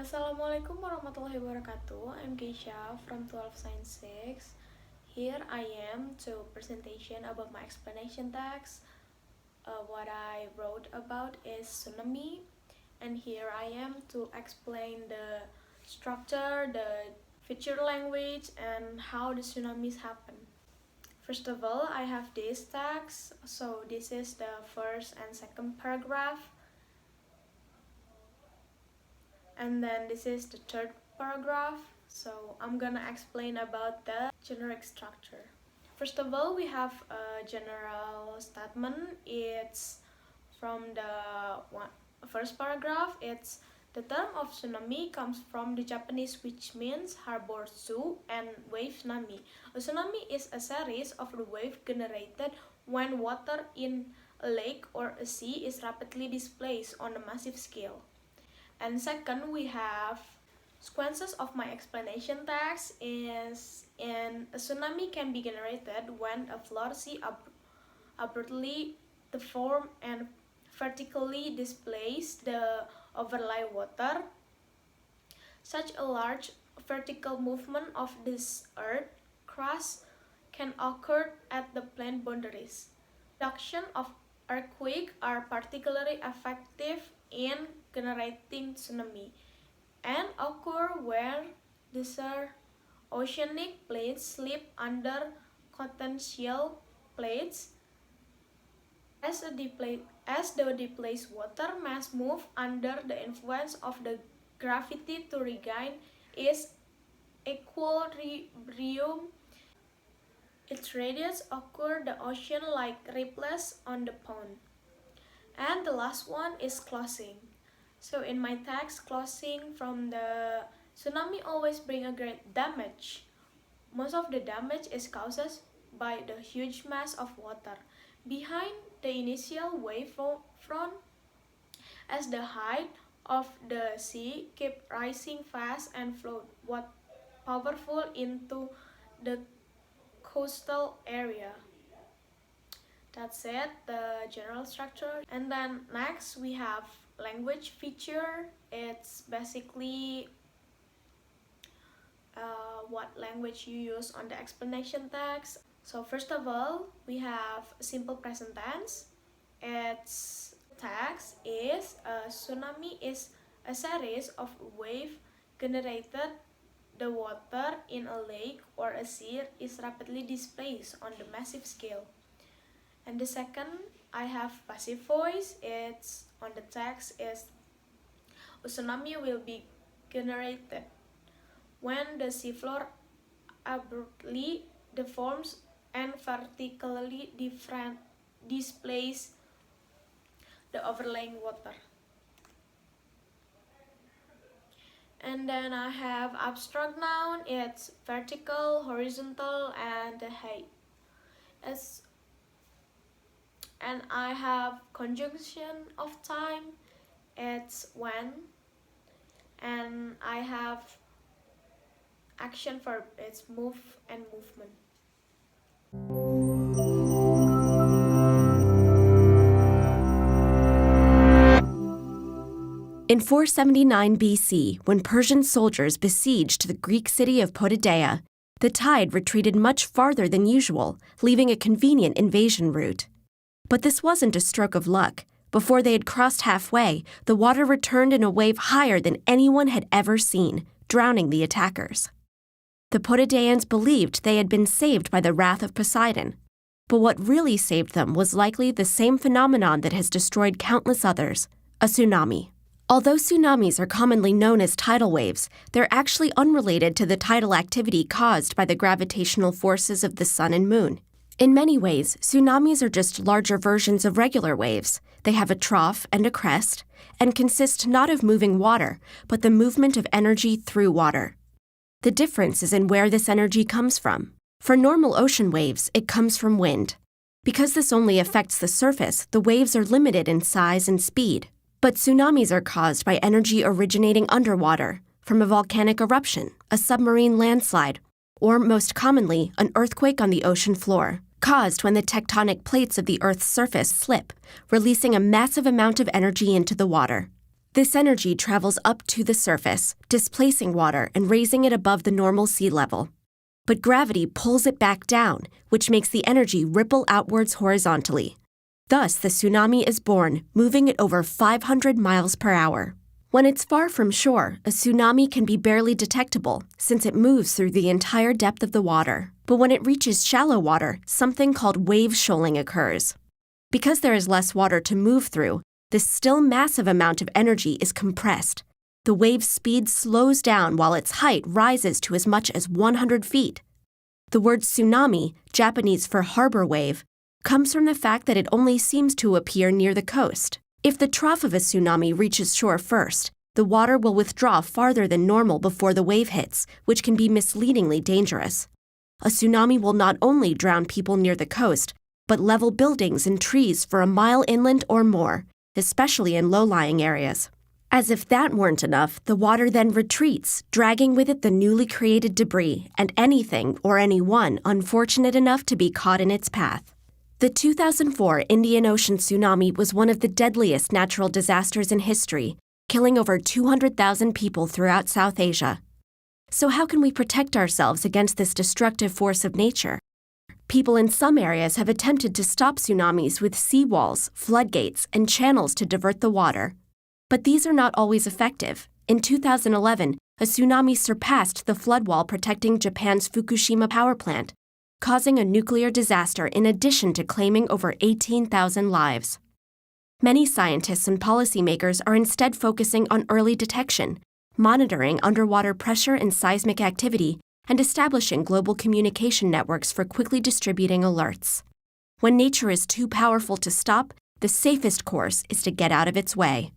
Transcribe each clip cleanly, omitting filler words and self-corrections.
Assalamualaikum warahmatullahi wabarakatuh. I'm Keisha from 12 Science 6. Here I am to presentation about my explanation text. What I wrote about is tsunami, and here I am to explain the structure, the feature language, and how the tsunamis happen. First of all, I have this text. So this is the first and second paragraph. And then this is the third paragraph. So I'm gonna explain about the generic structure. First of all, we have a general statement. It's from the first paragraph. It's the term of tsunami comes from the Japanese, which means harbor tsu and wave tsunami. A tsunami is a series of the wave generated when water in a lake or a sea is rapidly displaced on a massive scale. And second, we have sequences of my explanation text is a tsunami can be generated when a floor sea abruptly deform and vertically displace the overlay water. Such a large vertical movement of this earth crust can occur at the plane boundaries. Production of earthquakes are particularly effective in generating tsunami and occur where desert oceanic plates slip under continental plates. As the displaced water mass move under the influence of the gravity to regain its equilibrium, its radius occur the ocean like ripples on the pond. And the last one is closing. So in my text, closing from the tsunami always bring a great damage. Most of the damage is caused by the huge mass of water behind the initial wave front. As the height of the sea keep rising fast and flow what powerful into the coastal area. That's it, the general structure. And then next we have language feature. It's basically what language you use on the explanation text. So first of all, we have simple present tense. Its text is a tsunami is a series of waves generated. The water in a lake or a sea is rapidly displaced on the massive scale. And the second, I have passive voice. It's on the text is a tsunami will be generated when the seafloor abruptly deforms and vertically displaces the overlying water. And then I have abstract noun. It's vertical, horizontal, and the height. And I have conjunction of time. It's when. And I have action verb. It's move and movement. In 479 BC, when Persian soldiers besieged the Greek city of Potidaea, the tide retreated much farther than usual, leaving a convenient invasion route. But this wasn't a stroke of luck. Before they had crossed halfway, the water returned in a wave higher than anyone had ever seen, drowning the attackers. The Potidaeans believed they had been saved by the wrath of Poseidon. But what really saved them was likely the same phenomenon that has destroyed countless others, a tsunami. Although tsunamis are commonly known as tidal waves, they're actually unrelated to the tidal activity caused by the gravitational forces of the sun and moon. In many ways, tsunamis are just larger versions of regular waves. They have a trough and a crest, and consist not of moving water, but the movement of energy through water. The difference is in where this energy comes from. For normal ocean waves, it comes from wind. Because this only affects the surface, the waves are limited in size and speed. But tsunamis are caused by energy originating underwater, from a volcanic eruption, a submarine landslide, or most commonly, an earthquake on the ocean floor, caused when the tectonic plates of the Earth's surface slip, releasing a massive amount of energy into the water. This energy travels up to the surface, displacing water and raising it above the normal sea level. But gravity pulls it back down, which makes the energy ripple outwards horizontally. Thus, the tsunami is born, moving at over 500 miles per hour. When it's far from shore, a tsunami can be barely detectable since it moves through the entire depth of the water. But when it reaches shallow water, something called wave shoaling occurs. Because there is less water to move through, this still massive amount of energy is compressed. The wave's speed slows down while its height rises to as much as 100 feet. The word tsunami, Japanese for harbor wave, comes from the fact that it only seems to appear near the coast. If the trough of a tsunami reaches shore first, the water will withdraw farther than normal before the wave hits, which can be misleadingly dangerous. A tsunami will not only drown people near the coast, but level buildings and trees for a mile inland or more, especially in low-lying areas. As if that weren't enough, the water then retreats, dragging with it the newly created debris and anything or anyone unfortunate enough to be caught in its path. The 2004 Indian Ocean tsunami was one of the deadliest natural disasters in history, killing over 200,000 people throughout South Asia. So how can we protect ourselves against this destructive force of nature? People in some areas have attempted to stop tsunamis with seawalls, floodgates, and channels to divert the water. But these are not always effective. In 2011, a tsunami surpassed the flood wall protecting Japan's Fukushima power plant, causing a nuclear disaster in addition to claiming over 18,000 lives. Many scientists and policymakers are instead focusing on early detection, monitoring underwater pressure and seismic activity, and establishing global communication networks for quickly distributing alerts. When nature is too powerful to stop, the safest course is to get out of its way.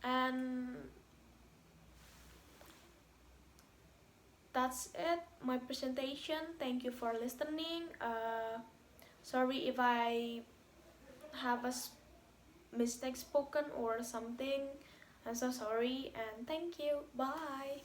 And that's it, my presentation. Thank you for listening. Sorry if I have a mistake spoken or something. I'm so sorry, and thank you. Bye.